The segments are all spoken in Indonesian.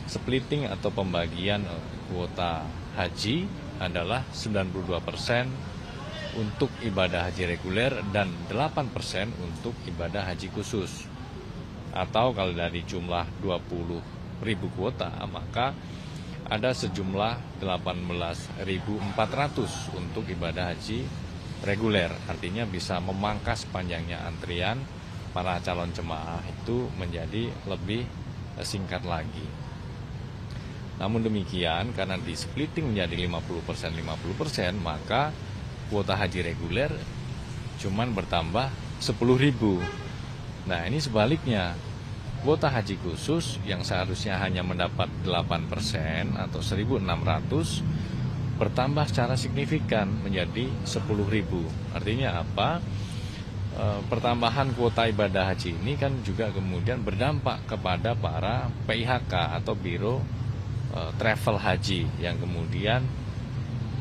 splitting atau pembagian kuota haji adalah 92% untuk ibadah haji reguler dan 8% untuk ibadah haji khusus. Atau kalau dari jumlah 20.000 kuota, maka ada sejumlah 18.400 untuk ibadah haji reguler. Artinya bisa memangkas panjangnya antrian para calon jemaah itu menjadi lebih singkat lagi. Namun demikian, karena di splitting menjadi 50%, maka kuota haji reguler cuman bertambah 10.000. Nah, ini sebaliknya. Kuota haji khusus yang seharusnya hanya mendapat 8% atau 1.600 bertambah secara signifikan menjadi 10.000. Artinya apa? Pertambahan kuota ibadah haji ini kan juga kemudian berdampak kepada para PIHK atau Biro Travel Haji yang kemudian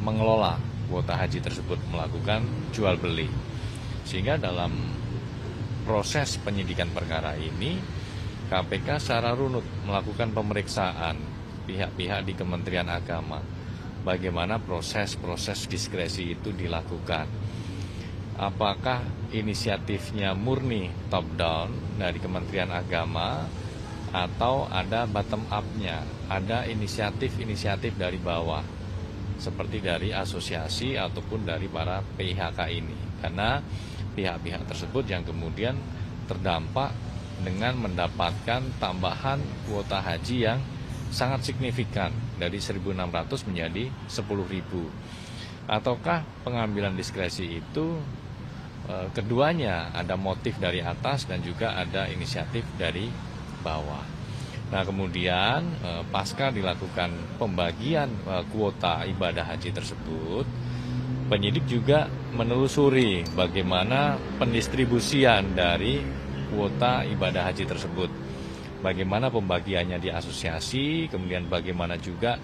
mengelola kuota haji tersebut, melakukan jual beli. Sehingga dalam proses penyidikan perkara ini, KPK secara runut melakukan pemeriksaan pihak-pihak di Kementerian Agama. Bagaimana proses-proses diskresi itu dilakukan. Apakah inisiatifnya murni top down dari Kementerian Agama atau ada bottom up-nya, ada inisiatif-inisiatif dari bawah seperti dari asosiasi ataupun dari para PIHK ini. Karena pihak-pihak tersebut yang kemudian terdampak dengan mendapatkan tambahan kuota haji yang sangat signifikan dari 1.600 menjadi 10.000. Ataukah pengambilan diskresi itu keduanya ada motif dari atas dan juga ada inisiatif dari bawah. Nah, kemudian pasca dilakukan pembagian kuota ibadah haji tersebut, penyidik juga menelusuri bagaimana pendistribusian dari kuota ibadah haji tersebut. Bagaimana pembagiannya di asosiasi, kemudian bagaimana juga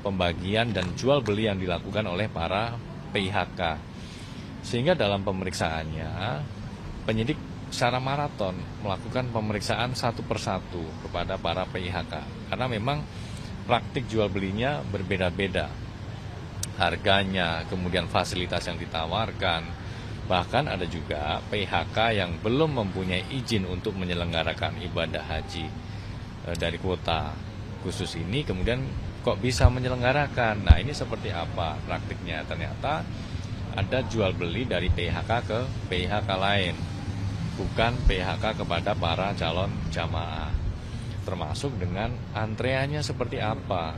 pembagian dan jual beli yang dilakukan oleh para PIHK. Sehingga dalam pemeriksaannya, penyidik secara maraton melakukan pemeriksaan satu persatu kepada para PIHK. Karena memang praktik jual belinya berbeda-beda. Harganya, kemudian fasilitas yang ditawarkan. Bahkan ada juga PIHK yang belum mempunyai izin untuk menyelenggarakan ibadah haji dari kuota khusus ini, kemudian kok bisa menyelenggarakan. Nah, ini seperti apa praktiknya? Ternyata ada jual beli dari PIHK ke PIHK lain, bukan PIHK kepada para calon jamaah. Termasuk dengan antreannya seperti apa.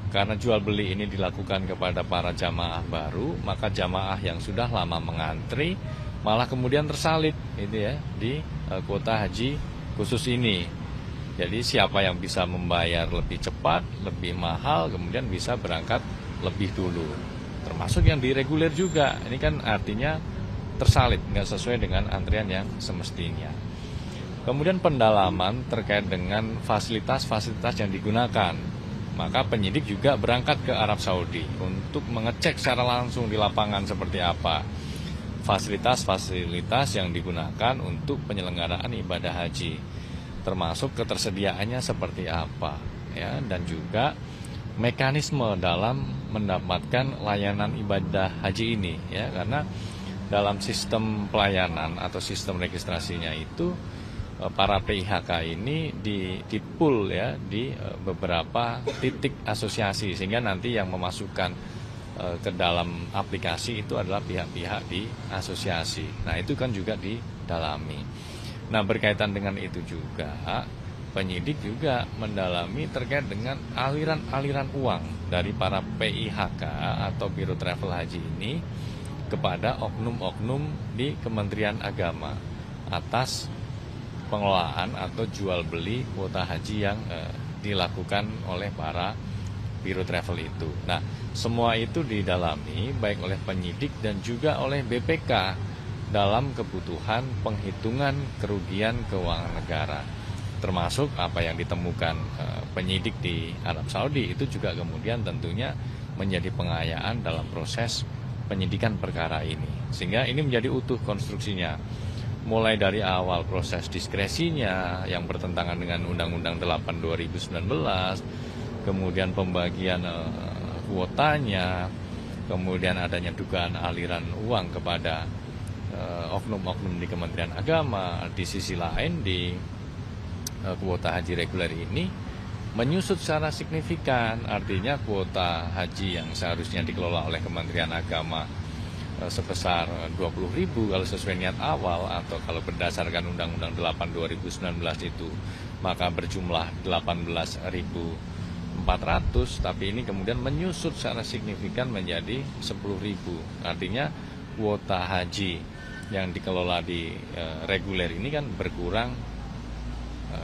Karena jual beli ini dilakukan kepada para jamaah baru, maka jamaah yang sudah lama mengantri malah kemudian tersalit ini ya di kuota haji khusus ini. Jadi siapa yang bisa membayar lebih cepat, lebih mahal, kemudian bisa berangkat lebih dulu. Termasuk yang di reguler juga. Ini kan artinya tersalit, nggak sesuai dengan antrian yang semestinya. Kemudian pendalaman terkait dengan fasilitas-fasilitas yang digunakan. Maka penyidik juga berangkat ke Arab Saudi untuk mengecek secara langsung di lapangan seperti apa fasilitas-fasilitas yang digunakan untuk penyelenggaraan ibadah haji, termasuk ketersediaannya seperti apa, ya, dan juga mekanisme dalam mendapatkan layanan ibadah haji ini, ya, karena dalam sistem pelayanan atau sistem registrasinya itu para PIHK ini di pool ya di beberapa titik asosiasi, sehingga nanti yang memasukkan ke dalam aplikasi itu adalah pihak-pihak di asosiasi. Nah, itu kan juga didalami. Nah, berkaitan dengan itu juga penyidik juga mendalami terkait dengan aliran-aliran uang dari para PIHK atau Biro Travel Haji ini kepada oknum-oknum di Kementerian Agama atas pengelolaan atau jual beli kuota haji yang dilakukan oleh para biro travel itu. Nah, semua itu didalami baik oleh penyidik dan juga oleh BPK dalam kebutuhan penghitungan kerugian keuangan negara. Termasuk apa yang ditemukan penyidik di Arab Saudi itu juga kemudian tentunya menjadi pengayaan dalam proses penyidikan perkara ini. Sehingga ini menjadi utuh konstruksinya. mulai dari awal proses diskresinya yang bertentangan dengan Undang-Undang 8 2019, kemudian pembagian kuotanya, kemudian adanya dugaan aliran uang kepada oknum-oknum di Kementerian Agama. Di sisi lain, di kuota haji reguler ini menyusut secara signifikan. Artinya kuota haji yang seharusnya dikelola oleh Kementerian Agama sebesar 20.000 kalau sesuai niat awal, atau kalau berdasarkan Undang-Undang 8 2019 itu maka berjumlah 18.400, tapi ini kemudian menyusut secara signifikan menjadi 10.000. Artinya kuota haji yang dikelola di reguler ini kan berkurang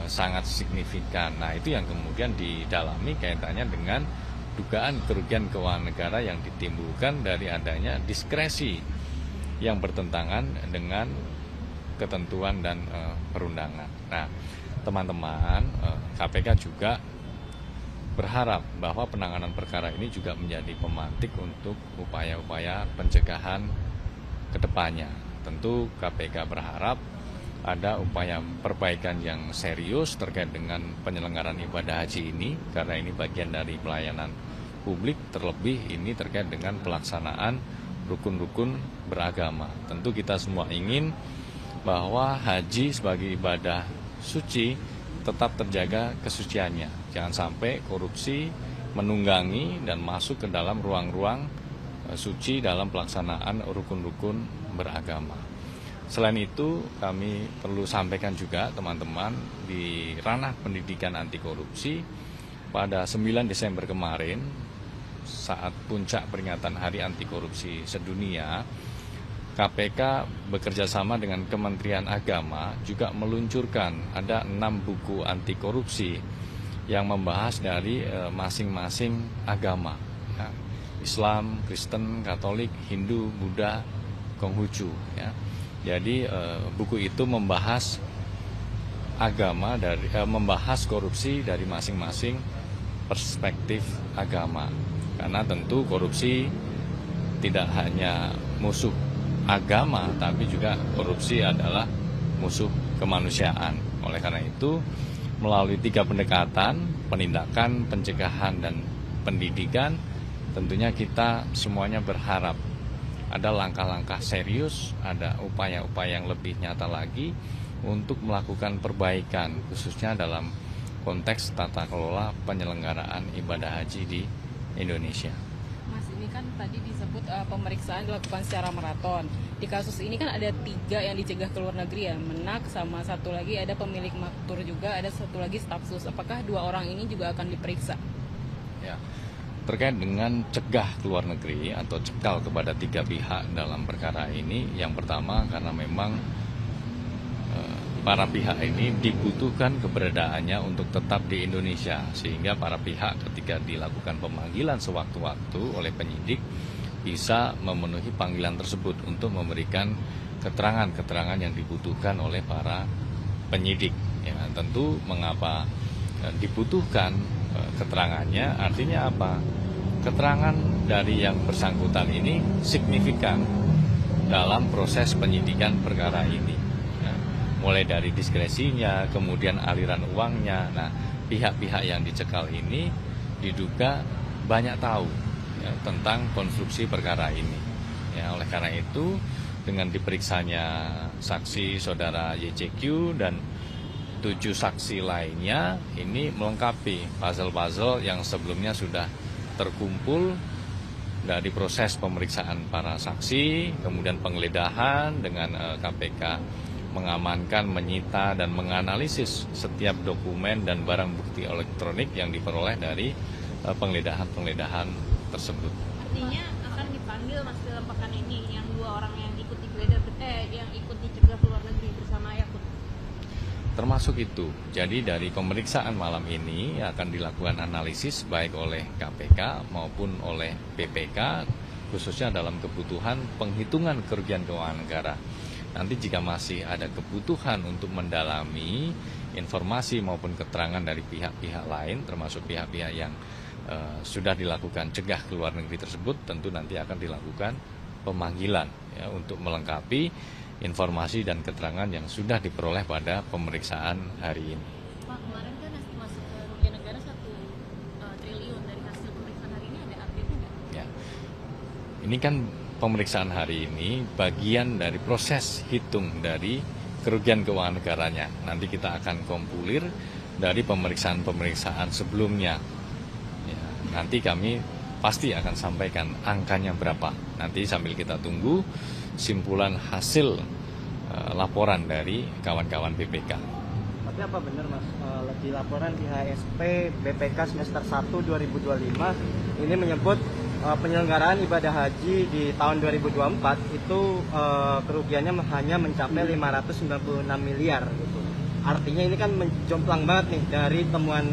sangat signifikan. Nah, itu yang kemudian didalami kaitannya dengan dugaan kerugian keuangan negara yang ditimbulkan dari adanya diskresi yang bertentangan dengan ketentuan dan perundangan. Nah, teman-teman, KPK juga berharap bahwa penanganan perkara ini juga menjadi pemantik untuk upaya-upaya pencegahan ke depannya. Tentu KPK berharap ada upaya perbaikan yang serius terkait dengan penyelenggaraan ibadah haji ini, karena ini bagian dari pelayanan publik, terlebih ini terkait dengan pelaksanaan rukun-rukun beragama. Tentu kita semua ingin bahwa haji sebagai ibadah suci tetap terjaga kesuciannya. Jangan sampai korupsi menunggangi dan masuk ke dalam ruang-ruang suci dalam pelaksanaan rukun-rukun beragama. Selain itu, kami perlu sampaikan juga teman-teman, di ranah pendidikan anti korupsi pada 9 Desember kemarin, saat puncak peringatan Hari Anti Korupsi Sedunia, KPK bekerjasama dengan Kementerian Agama juga meluncurkan ada 6 buku anti korupsi yang membahas dari masing-masing agama, ya, Islam, Kristen, Katolik, Hindu, Buddha, Konghucu, ya. Jadi buku itu membahas membahas korupsi dari masing-masing perspektif agama. Karena tentu korupsi tidak hanya musuh agama, tapi juga korupsi adalah musuh kemanusiaan. Oleh karena itu, melalui 3 pendekatan, penindakan, pencegahan, dan pendidikan, tentunya kita semuanya berharap ada langkah-langkah serius, ada upaya-upaya yang lebih nyata lagi untuk melakukan perbaikan, khususnya dalam konteks tata kelola penyelenggaraan ibadah haji di Indonesia. Mas, ini kan tadi disebut pemeriksaan dilakukan secara maraton. Di kasus ini kan ada 3 yang dicegah ke luar negeri, ya, Menak, sama satu lagi ada pemilik maktur juga, ada satu lagi staf sus. Apakah 2 orang ini juga akan diperiksa? Ya. Terkait dengan cegah ke luar negeri atau cekal kepada 3 pihak dalam perkara ini, yang pertama karena memang para pihak ini dibutuhkan keberadaannya untuk tetap di Indonesia, sehingga para pihak ketika dilakukan pemanggilan sewaktu-waktu oleh penyidik bisa memenuhi panggilan tersebut untuk memberikan keterangan-keterangan yang dibutuhkan oleh para penyidik. Ya, tentu mengapa dibutuhkan keterangannya, artinya apa? Keterangan dari yang bersangkutan ini signifikan dalam proses penyidikan perkara ini, ya. Mulai dari diskresinya, kemudian aliran uangnya. Nah, pihak-pihak yang dicekal ini diduga banyak tahu, ya, tentang konstruksi perkara ini, ya. Oleh karena itu, dengan diperiksanya saksi saudara YCQ dan 7 saksi lainnya, ini melengkapi puzzle-puzzle yang sebelumnya sudah terkumpul dari proses pemeriksaan para saksi, kemudian penggeledahan dengan KPK mengamankan, menyita, dan menganalisis setiap dokumen dan barang bukti elektronik yang diperoleh dari penggeledahan-penggeledahan tersebut. Artinya akan dipanggil Mas dalam pekan ini yang 2 orang yang ikut digeledah, yang ikut dicegah ke luar negeri bersama Yakut. Termasuk itu. Jadi dari pemeriksaan malam ini akan dilakukan analisis baik oleh KPK maupun oleh BPK, khususnya dalam kebutuhan penghitungan kerugian keuangan negara. Nanti jika masih ada kebutuhan untuk mendalami informasi maupun keterangan dari pihak-pihak lain, termasuk pihak-pihak yang sudah dilakukan cegah ke luar negeri tersebut, tentu nanti akan dilakukan pemanggilan, ya, untuk melengkapi informasi dan keterangan yang sudah diperoleh pada pemeriksaan hari ini. Pak, kemarin kan masuk ke kerugian negara 1 triliun dari hasil pemeriksaan hari ini, ada update-nya nggak? Ya. Ini kan pemeriksaan hari ini bagian dari proses hitung dari kerugian keuangan negaranya. Nanti kita akan kompulir dari pemeriksaan-pemeriksaan sebelumnya. Ya, nanti kami pasti akan sampaikan angkanya berapa. Nanti sambil kita tunggu simpulan hasil laporan dari kawan-kawan BPK. Tapi apa benar Mas, di laporan IHSP BPK semester 1 2025 ini menyebut penyelenggaraan ibadah haji di tahun 2024 itu kerugiannya hanya mencapai 596 miliar gitu. Artinya ini kan menjomplang banget nih dari temuan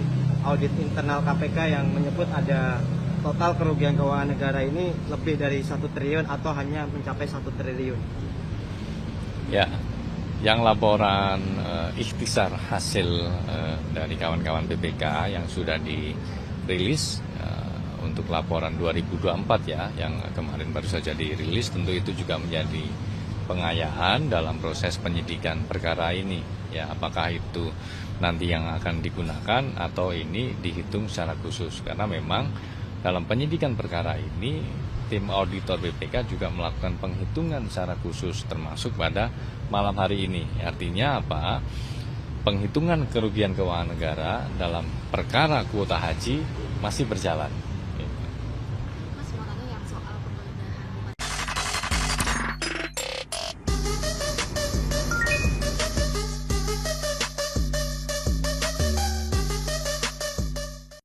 audit internal KPK yang menyebut ada total kerugian keuangan negara ini lebih dari 1 triliun atau hanya mencapai 1 triliun. Ya, yang laporan ikhtisar hasil dari kawan-kawan BPK yang sudah dirilis untuk laporan 2024 ya, yang kemarin baru saja dirilis, tentu itu juga menjadi pengayaan dalam proses penyidikan perkara ini. Ya, apakah itu nanti yang akan digunakan atau ini dihitung secara khusus, karena memang dalam penyidikan perkara ini tim auditor BPK juga melakukan penghitungan secara khusus termasuk pada malam hari ini. Artinya apa? Penghitungan kerugian keuangan negara dalam perkara kuota haji masih berjalan.